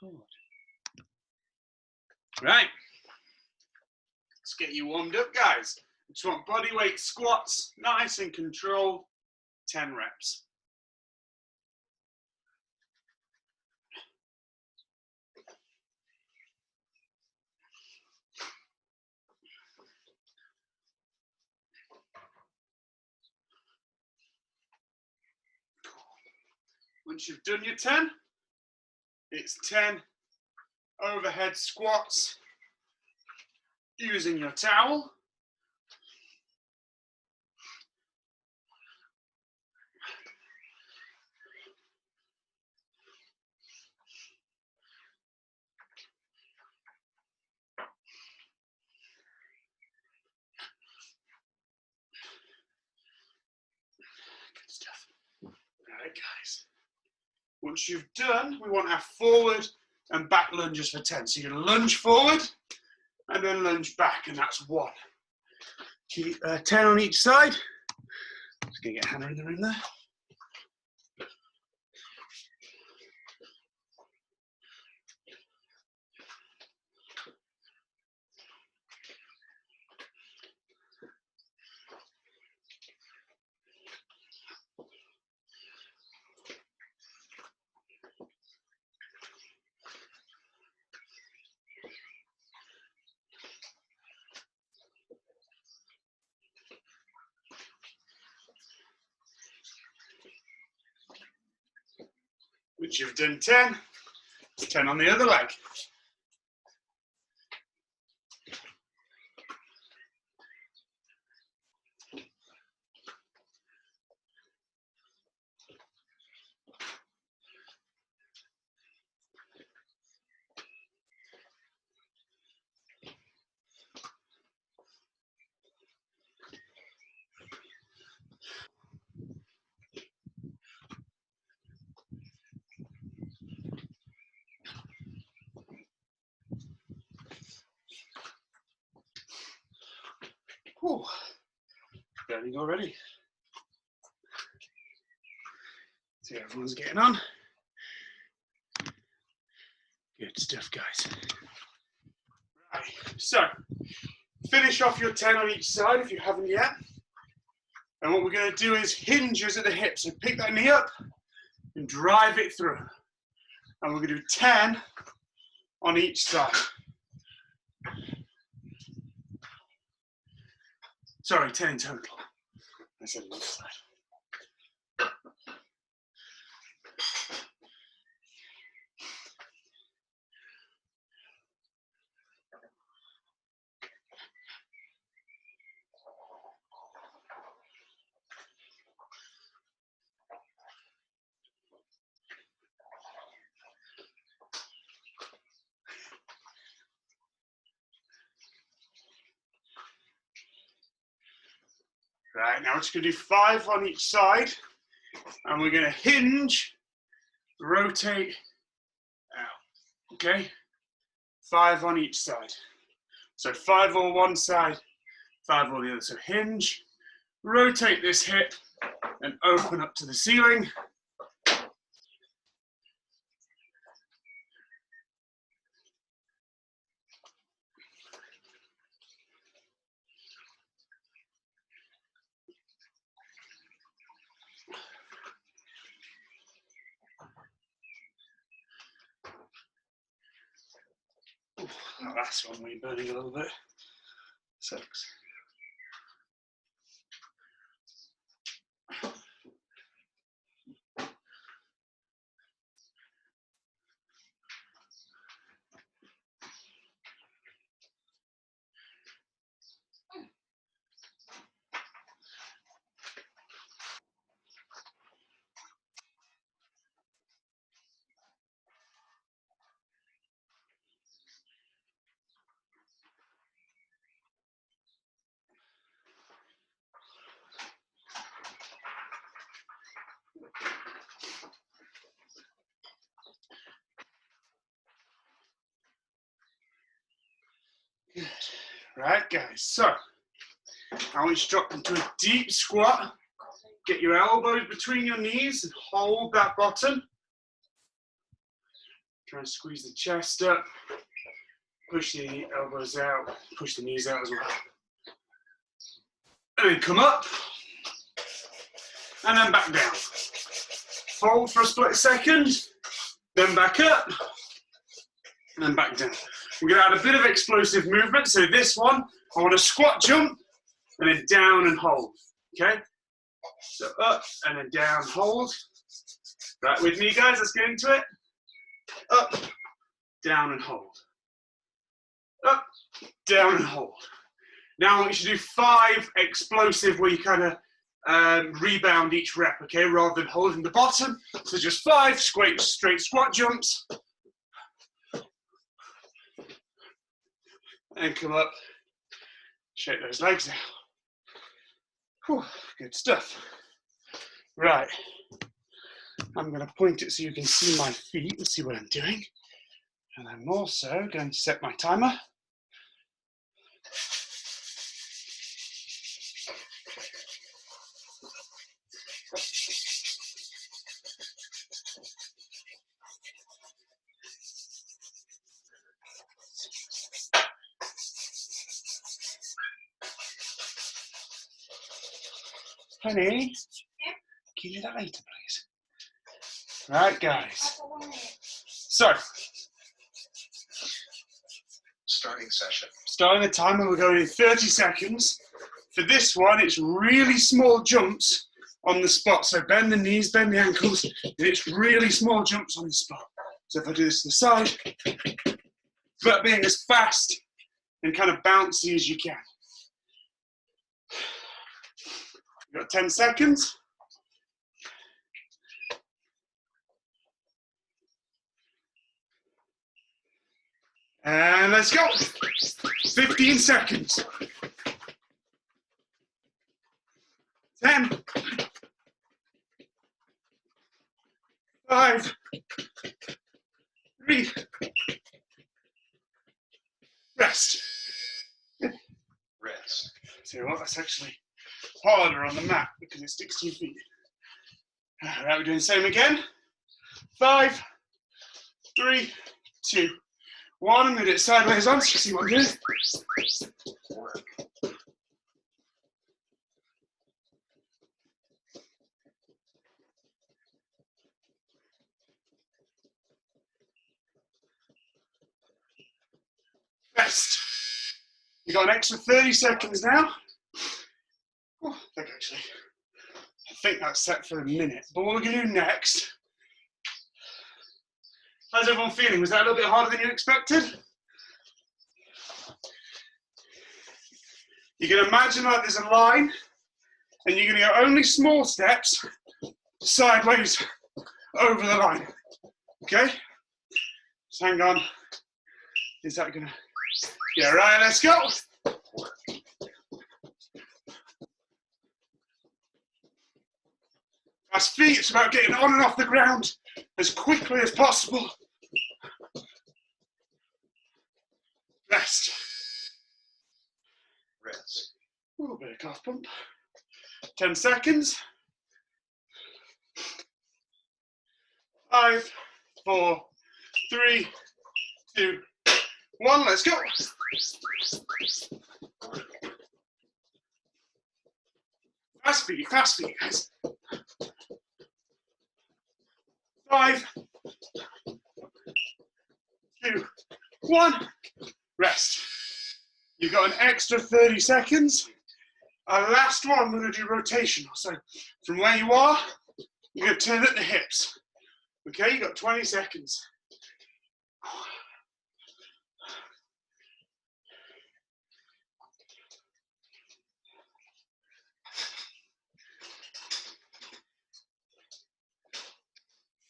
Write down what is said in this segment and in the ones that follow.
record. Right, let's get you warmed up, guys. Just want bodyweight squats, nice and controlled, 10 reps. Once you've done your 10, it's 10 overhead squats using your towel. Good stuff. All right, guys. Once you've done, we want our forward and back lunges for 10. So you're going to lunge forward and then lunge back, and that's 1. Keep 10 on each side. Just going to get Hannah in the room there. Once you've done 10, 10 on the other leg. Whew. Burning already. See how everyone's getting on. Good stuff, guys. Right, so finish off your 10 on each side if you haven't yet. And what we're going to do is hinges at the hips. So pick that knee up and drive it through. And we're going to do 10 on each side. Sorry, 10 in total. I said on each side. Right, now we're just going to do 5 on each side, and we're going to hinge, rotate out, okay? 5 on each side. So 5 on one side, 5 on the other. So hinge, rotate this hip, and open up to the ceiling. That last one, we're burning a little bit. Sucks. Good. Right, guys, so I want you to drop into a deep squat. Get your elbows between your knees and hold that bottom. Try and squeeze the chest up. Push the elbows out. Push the knees out as well. And then come up. And then back down. Fold for a split second. Then back up. And then back down. We're going to add a bit of explosive movement. So this one, I want to squat jump. And then down and hold. Okay? So up and then down, hold. Right with me, guys, let's get into it. Up, down and hold. Up, down and hold. Now I want you to do 5 explosive where you kind of rebound each rep, okay, rather than holding the bottom. So just 5 straight squat jumps. And come up, shake those legs out. Whew, good stuff. Right. I'm going to point it so you can see my feet and see what I'm doing. And I'm also going to set my timer. Honey, can you do that later, please? Right, guys. So, starting session. Starting the timer, we're going in 30 seconds. For this one, it's really small jumps on the spot. So bend the knees, bend the ankles, and it's really small jumps on the spot. So if I do this to the side, but being as fast and kind of bouncy as you can. You've got 10 seconds. And let's go. 15 seconds. 10. 5. 3. Rest. Rest. So what? That's actually harder on the mat because it sticks to your feet. All right, we're doing the same again. 5, 3, 2, 1. I'm going to do it sideways on so you can see what I'm doing. Rest. You've got an extra 30 seconds now. Oh, I think that's set for a minute. But what we're going to do next, how's everyone feeling? Was that a little bit harder than you expected? You're going to imagine like there's a line, and you're going to go only small steps sideways over the line. Okay? So hang on. Is that going to... Yeah, right, let's go. Fast feet, it's about getting on and off the ground as quickly as possible. Rest. Rest. A little bit of calf pump. 10 seconds. 5, 4, 3, 2, 1. Let's go. Fast feet, guys. 5, 2, 1. Rest. You've got an extra 30 seconds. Our last one, we're going to do rotational. So from where you are, you're going to turn at the hips. Okay, you've got 20 seconds.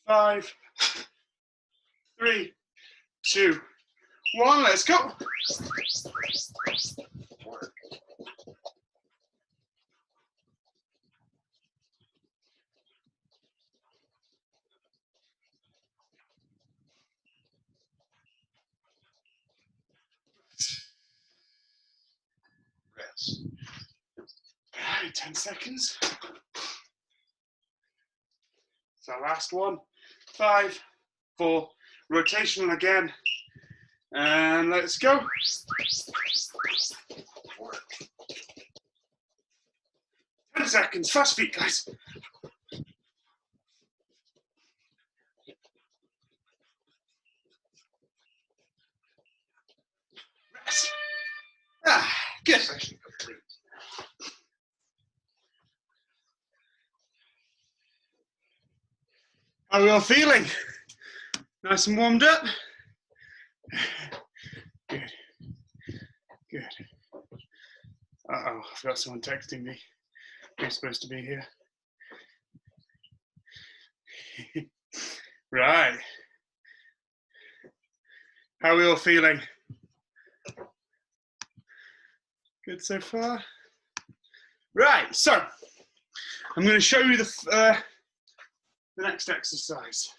Five, 3, 2, 1. Let's go. Rest. All right, 10 seconds. So last one. 5, 4, Rotational again. And let's go. 10 seconds, fast feet, guys. Rest. Ah, good. Session complete. How are we all feeling? Nice and warmed up? Good. Good. Uh-oh, I've got someone texting me. Who's supposed to be here? Right. How are we all feeling? Good so far? Right, so I'm going to show you the next exercise.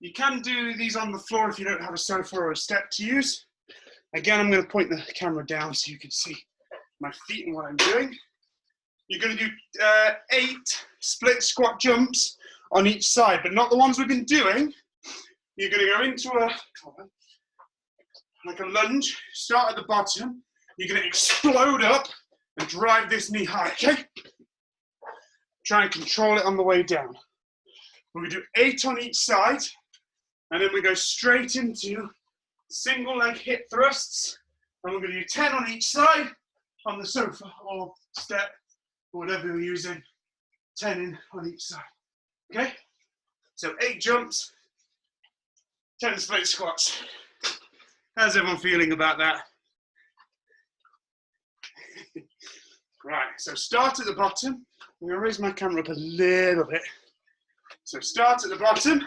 You can do these on the floor if you don't have a sofa or a step to use. Again, I'm going to point the camera down so you can see my feet and what I'm doing. You're going to do 8 split squat jumps on each side, but not the ones we've been doing. You're going to go into like a lunge, start at the bottom. You're going to explode up and drive this knee high, okay? Try and control it on the way down. We're going to do 8 on each side, and then we go straight into single leg hip thrusts, and we're going to do 10 on each side on the sofa or step or whatever you're using, 10 in on each side, okay? So 8 jumps, 10 split squats. How's everyone feeling about that? Right, so start at the bottom. I'm going to raise my camera up a little bit. So start at the bottom.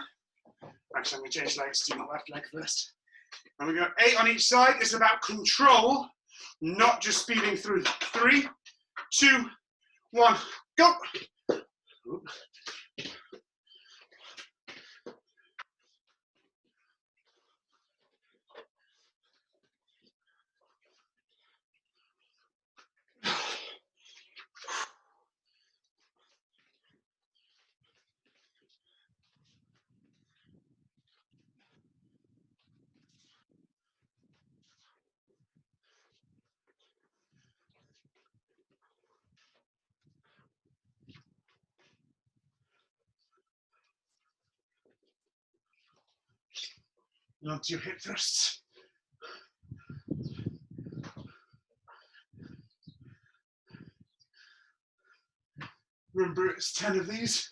Actually, I'm going to change legs to my left leg first. And we go 8 on each side. It's about control, not just speeding through. 3, 2, 1, go. And onto your hip thrusts. Remember, it's 10 of these.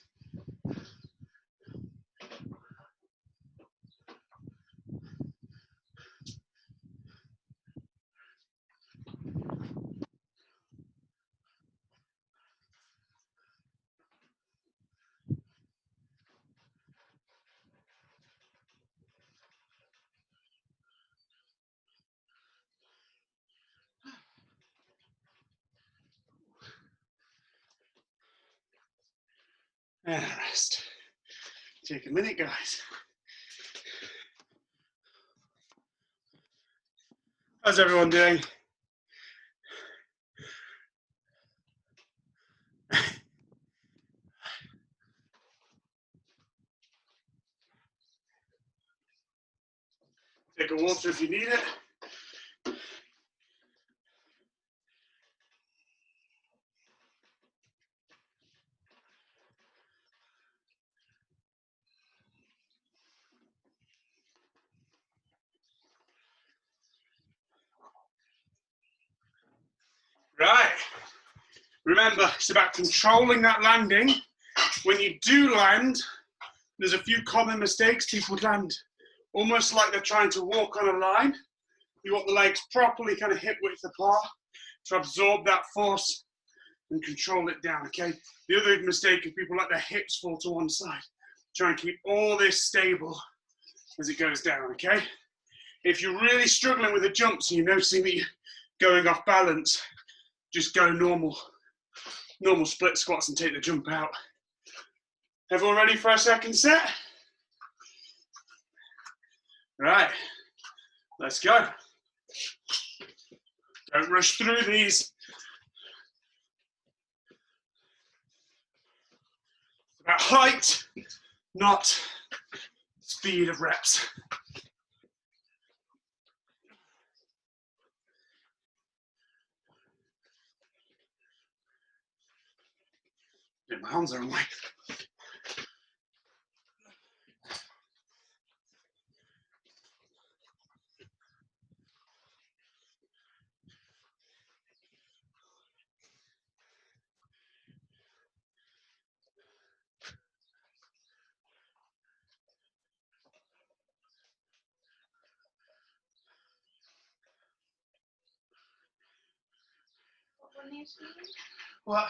And rest. Take a minute, guys. How's everyone doing? Take a water if you need it. Right. Remember, it's about controlling that landing. When you do land, there's a few common mistakes. People land almost like they're trying to walk on a line. You want the legs properly kind of hip width apart to absorb that force and control it down, okay? The other mistake is people let their hips fall to one side. Try and keep all this stable as it goes down, okay? If you're really struggling with the jumps and you're noticing that you're going off balance, just go normal split squats and take the jump out. Everyone ready for our second set? Right, let's go. Don't rush through these. It's about height, not speed of reps. Yeah, my arms are on my. What? I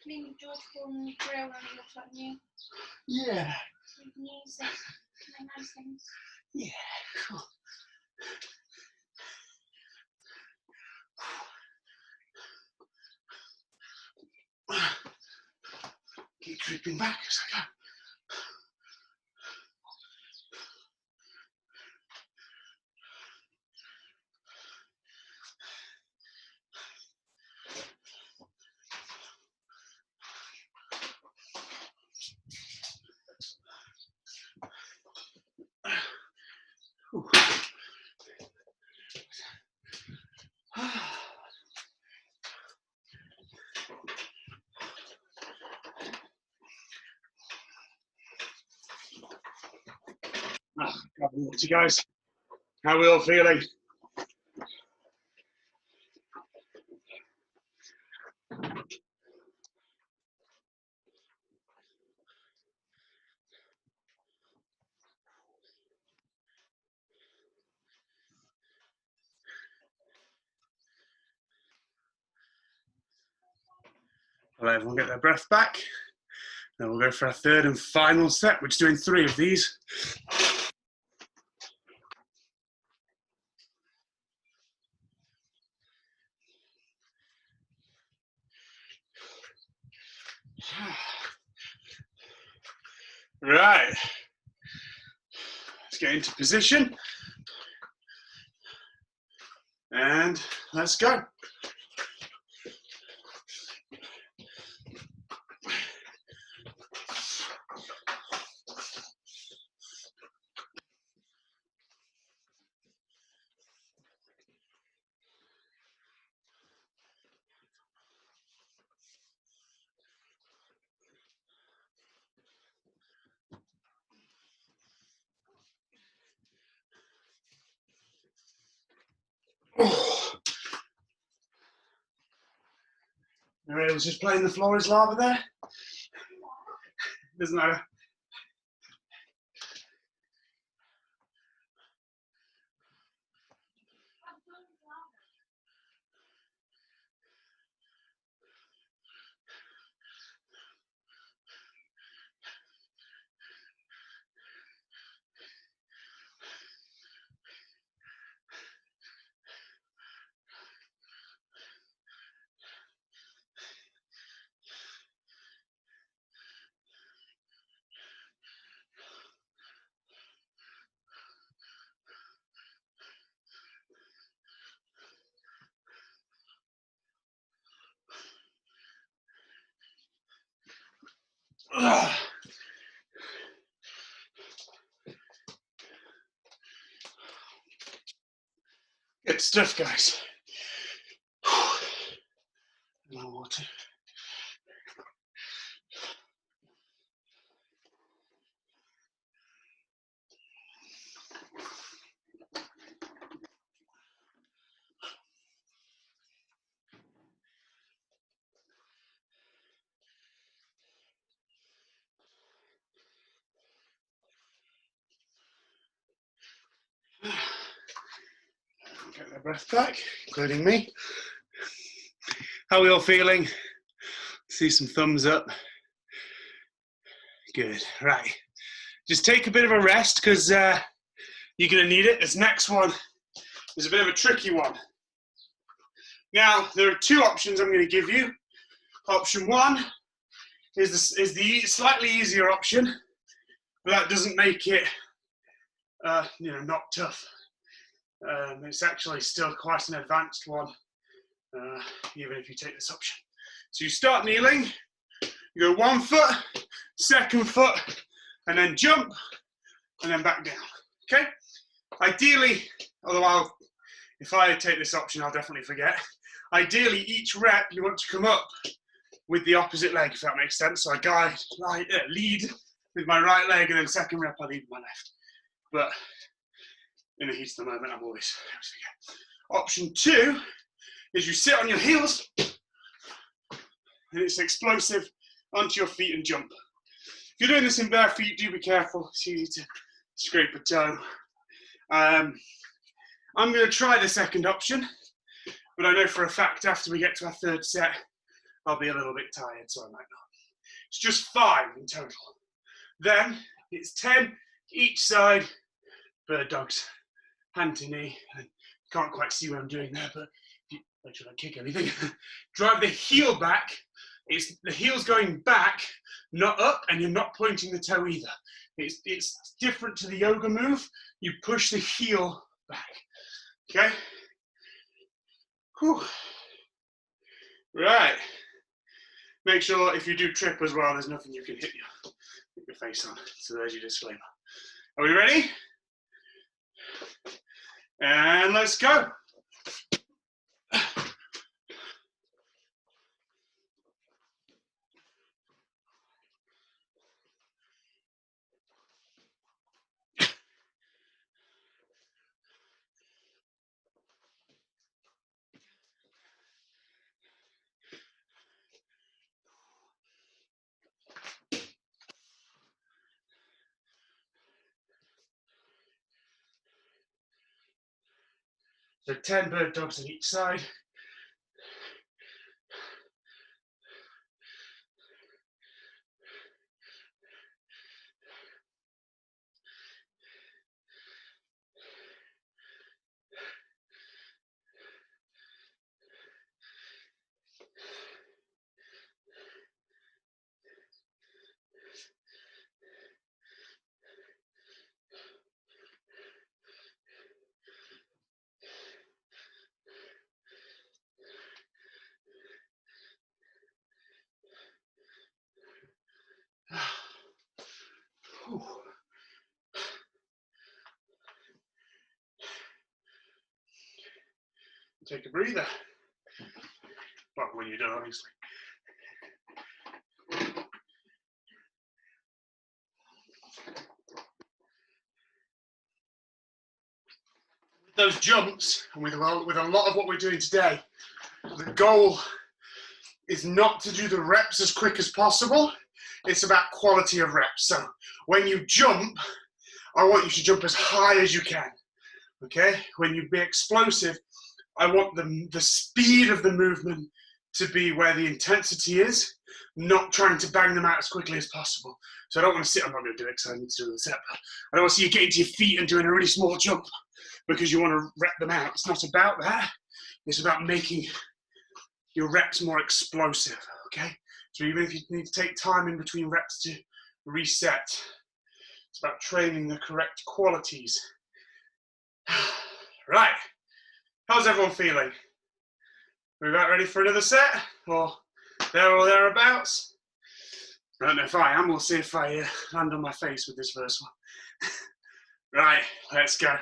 mean, George Clooney grill and it looks like new. Yeah. So you can use it to make nice things. Yeah, cool. Keep creeping back as I go. Grab water, guys. How are we all feeling? I'll let everyone get their breath back. Then we'll go for our third and final set, which is doing 3 of these. Right. Let's get into position. And let's go. Everyone was just playing the floor is lava there. Doesn't matter. Ugh. Good stuff, guys. More water. Get their breath back, including me. How are we all feeling? See some thumbs up. Good, right. Just take a bit of a rest because you're going to need it. This next one is a bit of a tricky one. Now, there are 2 options I'm going to give you. Option 1 is the slightly easier option, but that doesn't make it not tough. It's actually still quite an advanced one, even if you take this option. So you start kneeling, you go 1 foot, 2nd foot, and then jump, and then back down, okay? Ideally, if I take this option, I'll definitely forget. Ideally, each rep, you want to come up with the opposite leg, if that makes sense. So I lead with my right leg, and then second rep, I lead with my left. But in the heat of the moment, I always forget. Option 2 is you sit on your heels, and it's explosive onto your feet and jump. If you're doing this in bare feet, do be careful. It's easy to scrape a toe. I'm going to try the second option, but I know for a fact after we get to our third set, I'll be a little bit tired, so I might not. It's just 5 in total. Then it's 10 each side, bird dogs, hand to knee. Can't quite see what I'm doing there, but make sure I don't kick anything. Drive the heel back. It's the heel's going back, not up, and you're not pointing the toe either. It's different to the yoga move. You push the heel back. Okay? Whew. Right. Make sure if you do trip as well, there's nothing you can hit your face on. So there's your disclaimer. Are we ready? And let's go. So 10 bird dogs on each side. Take a breather. Well, when you're done, obviously. With those jumps, and with a lot of what we're doing today, the goal is not to do the reps as quick as possible. It's about quality of reps. So when you jump, I want you to jump as high as you can. Okay? When you be explosive, I want the speed of the movement to be where the intensity is, not trying to bang them out as quickly as possible. So I don't want to sit, I'm not going to do it because I need to do the set. I don't want to see you getting to your feet and doing a really small jump because you want to rep them out. It's not about that. It's about making your reps more explosive, okay? So even if you need to take time in between reps to reset, it's about training the correct qualities. Right, how's everyone feeling? We about ready for another set? Or there or thereabouts? I don't know if I am, we'll see if I land on my face with this first one. Right, let's go.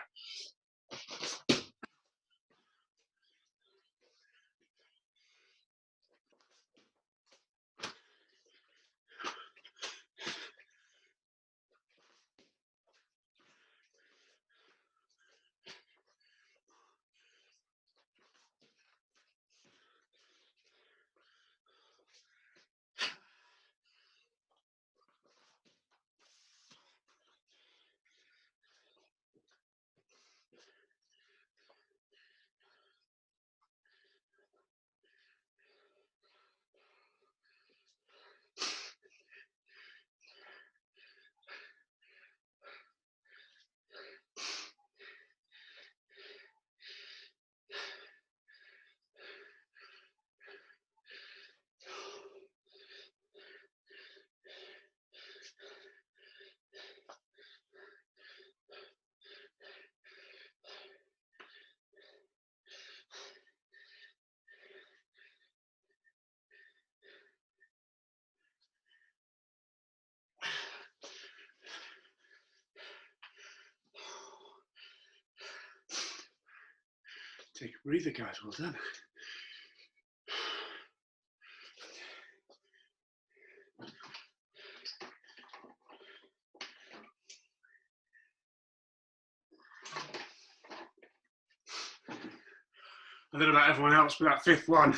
Take a breather, guys. Well done. I don't know about everyone else, but that fifth one, I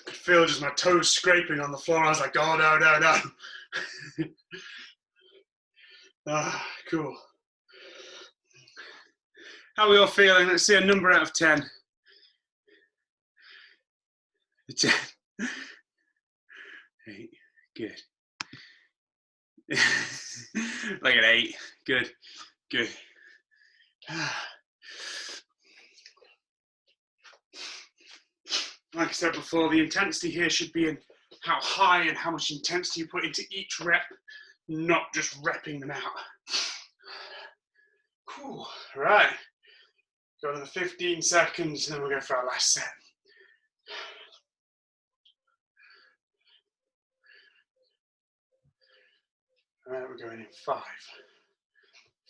could feel just my toes scraping on the floor. I was like, oh, no, no, no. Ah, cool. How are we all feeling? Let's see a number out of 10. 10. 8. Good. Like an 8. Good. Good. Like I said before, the intensity here should be in how high and how much intensity you put into each rep, not just repping them out. Cool. All right. Go to the 15 seconds, and then we'll go for our last set. All right, we're going in 5,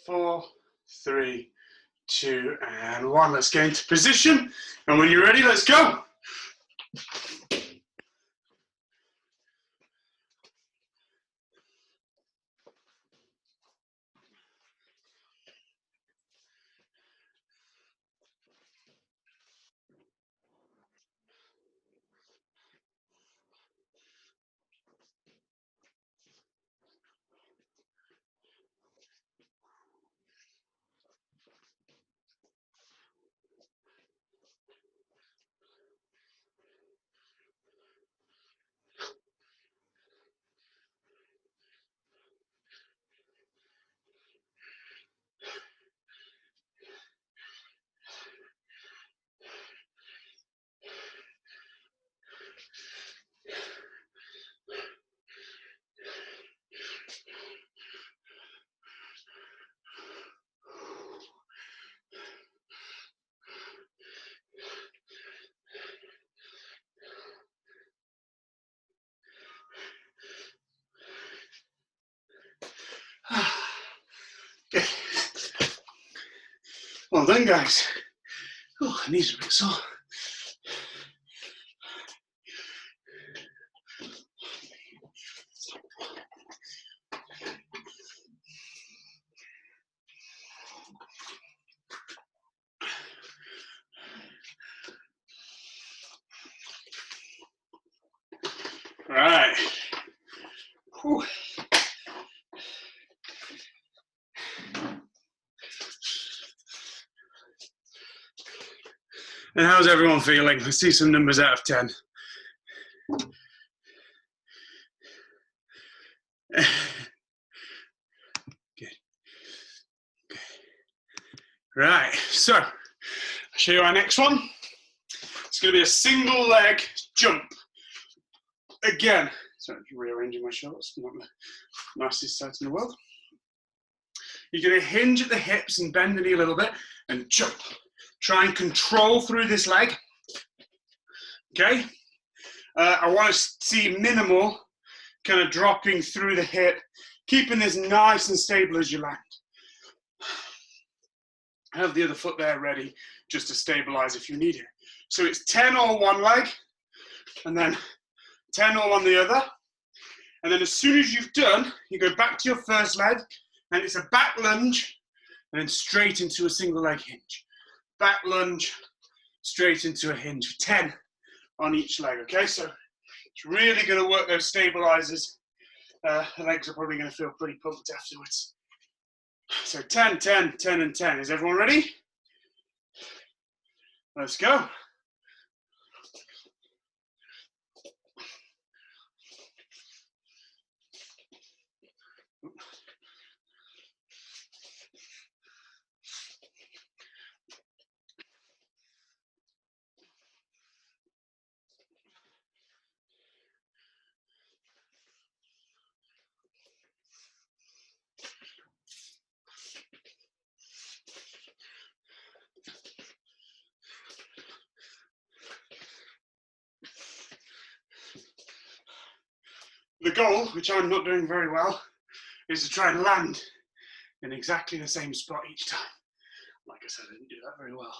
4, 3, 2, and 1. Let's get into position. And when you're ready, let's go. Good. Well done, guys. Oh, my knees are a bit sore. All right. Whew. And how's everyone feeling? Let's see some numbers out of 10. Good. Good. Right, so I'll show you our next one. It's going to be a single leg jump. Again, sorry, I'm rearranging my shorts, not the nicest sight in the world. You're going to hinge at the hips and bend the knee a little bit and jump. Try and control through this leg. Okay? I want to see minimal kind of dropping through the hip, keeping this nice and stable as you land. Have the other foot there ready just to stabilize if you need it. So it's 10 all one leg, and then 10 all on the other. And then as soon as you've done, you go back to your first leg, and it's a back lunge, and then straight into a single leg hinge. Back lunge, straight into a hinge. 10 on each leg, okay? So it's really going to work those stabilizers. The legs are probably going to feel pretty pumped afterwards. So 10, 10, 10, and 10. Is everyone ready? Let's go. The goal, which I'm not doing very well, is to try and land in exactly the same spot each time. Like I said, I didn't do that very well.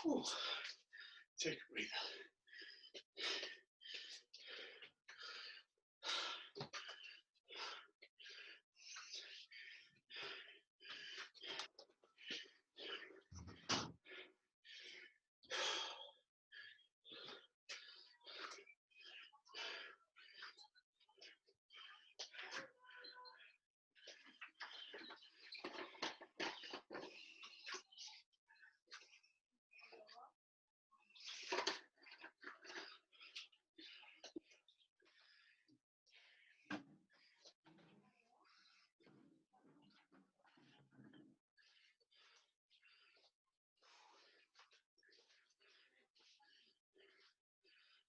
Whew. Take a breather.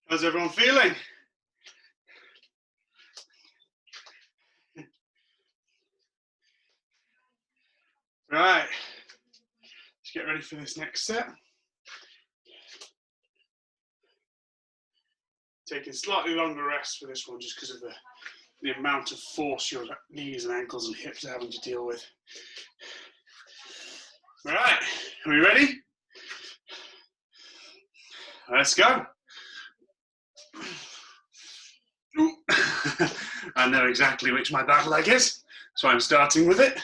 How's everyone feeling? Right, let's get ready for this next set. Taking slightly longer rest for this one just because of the amount of force your knees and ankles and hips are having to deal with. All right, are we ready? Let's go. I know exactly which my back leg is, so I'm starting with it.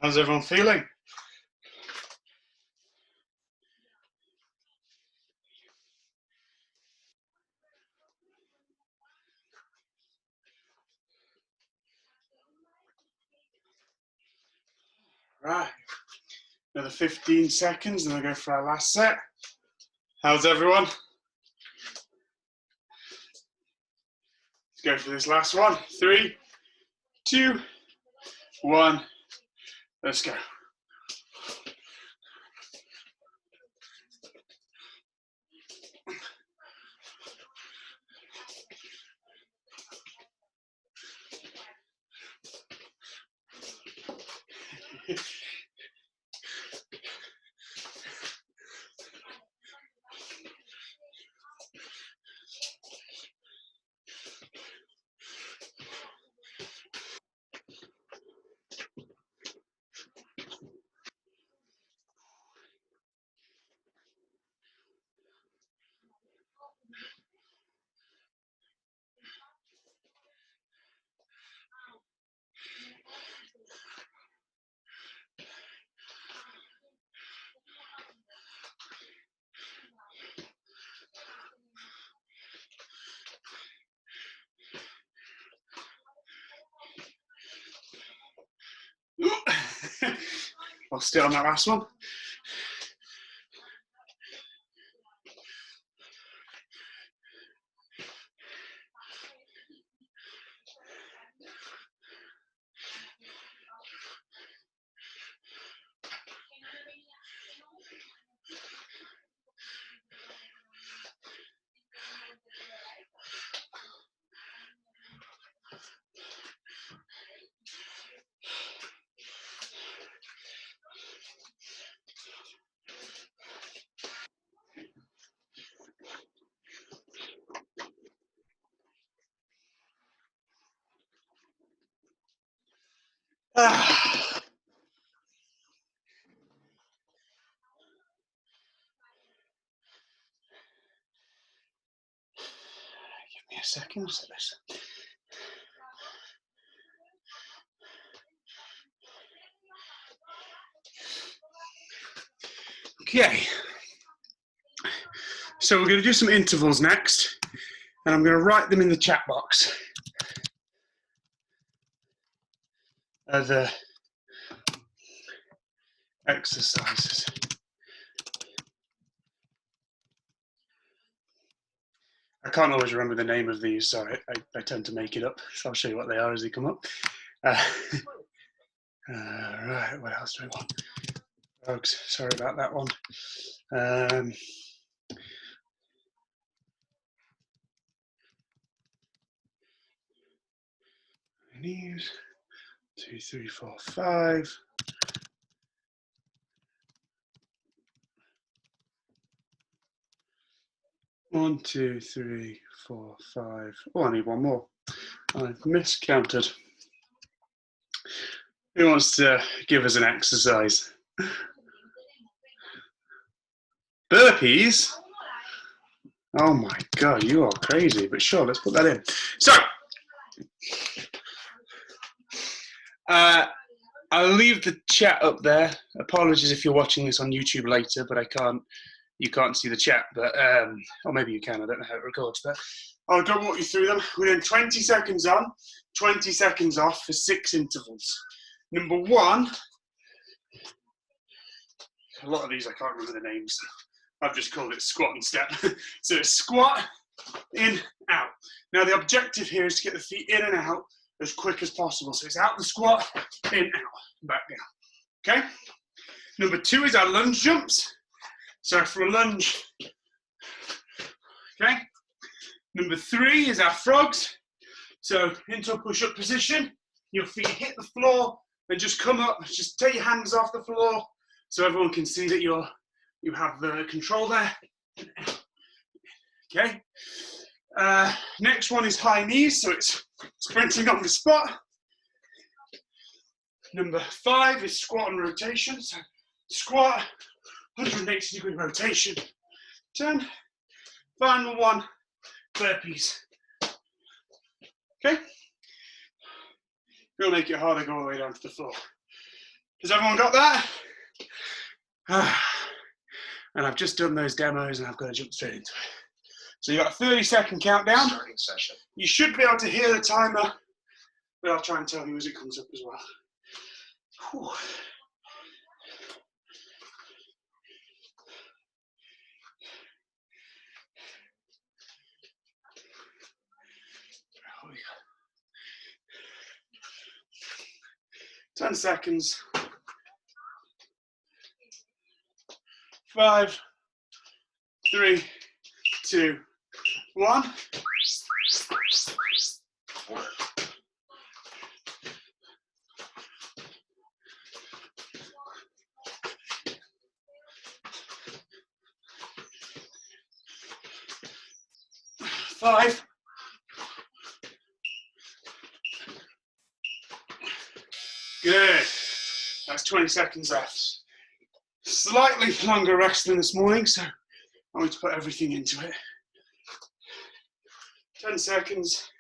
How's everyone feeling? Right. Another 15 seconds, and we'll go for our last set. How's everyone? Let's go for this last one. 3, 2, 1. Let's go. I'll stay on that last one. Ah. Give me a second, I'll set this. Okay, so we're going to do some intervals next, and I'm going to write them in the chat box. The exercises. I can't always remember the name of these, so I tend to make it up. So I'll show you what they are as they come up. Right, what else do we want? Folks, sorry about that one. Knees, 2, 3, 4, 5. One, 2, 3, 4, 5. Oh, I need one more. I've miscounted. Who wants to give us an exercise? Burpees? Oh my God, you are crazy, but sure, let's put that in. So, I'll leave the chat up there. Apologies if you're watching this on YouTube later, but you can't see the chat, but, or maybe you can, I don't know how it records, but I'll go walk you through them. We're doing 20 seconds on, 20 seconds off for 6 intervals. Number 1, a lot of these I can't remember the names. I've just called it squat and step. So it's squat, in, out. Now the objective here is to get the feet in and out as quick as possible. So it's out the squat, in, out, back down. Okay? Number 2 is our lunge jumps. So for a lunge, okay? Number 3 is our frogs. So into a push-up position, your feet hit the floor and just come up, just take your hands off the floor so everyone can see that you have the control there. Okay. Next one is high knees, so it's sprinting on the spot. Number 5 is squat and rotation. So squat, 180-degree rotation. Turn. Final one, burpees. Okay. We'll make it harder, go all the way down to the floor. Has everyone got that? And I've just done those demos and I've got to jump straight into it. So you've got a 30-second countdown. Starting session. You should be able to hear the timer, but I'll try and tell you as it comes up as well. Whew. Oh, yeah. 10 seconds. 5, 3, 2, 1. Work. 5. Good. That's 20 seconds left. Slightly longer rest than this morning, so I want to put everything into it. 10 seconds.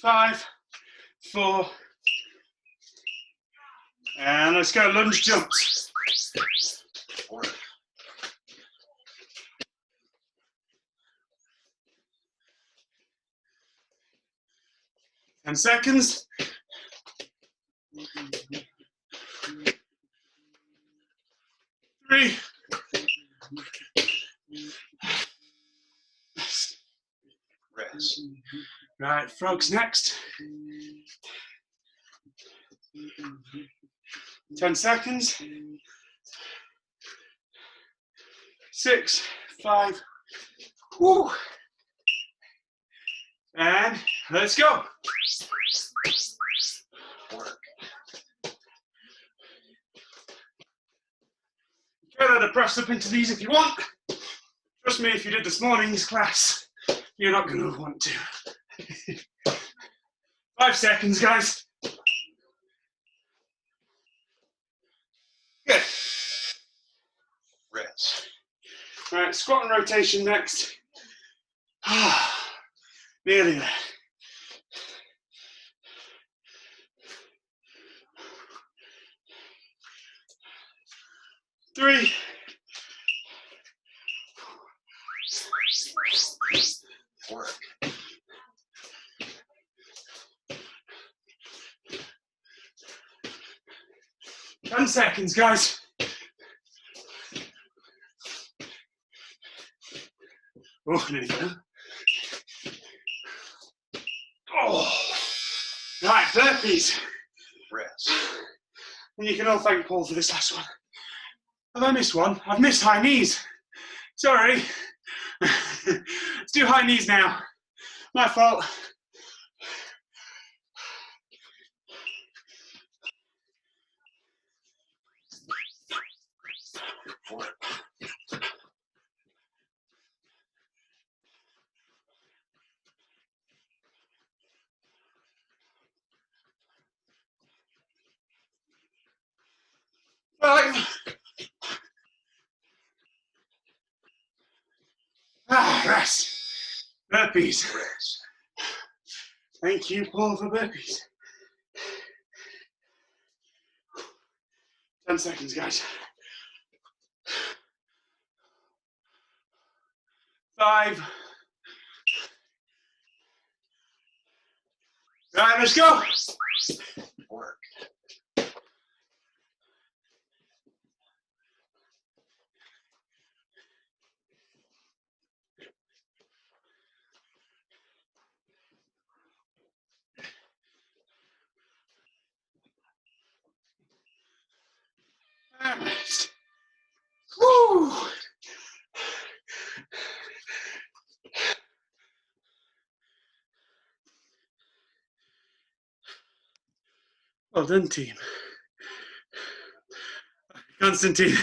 5, 4, and let's go lunge jumps. Work. 10 seconds. 3. Rest. Right, frogs next. 10 seconds. 6, 5. Woo. And let's go. Work. Get out of press up into these if you want. Trust me, if you did this morning's class, you're not going to want to. 5 seconds, guys. Good. Rest. All right, squat and rotation next. Nearly there. 3. Work. 10 seconds, guys. Oh, nearly there. Oh. Right, burpees. Rest. And you can all thank Paul for this last one. Have I missed one? I've missed high knees. Sorry. Let's do high knees now. My fault. Work. Rest. Burpees. Rest. Thank you, Paul, for burpees. 10 seconds, guys. 5. Right, let's go. Work. And rest. Woo. Well done, team. Constantine,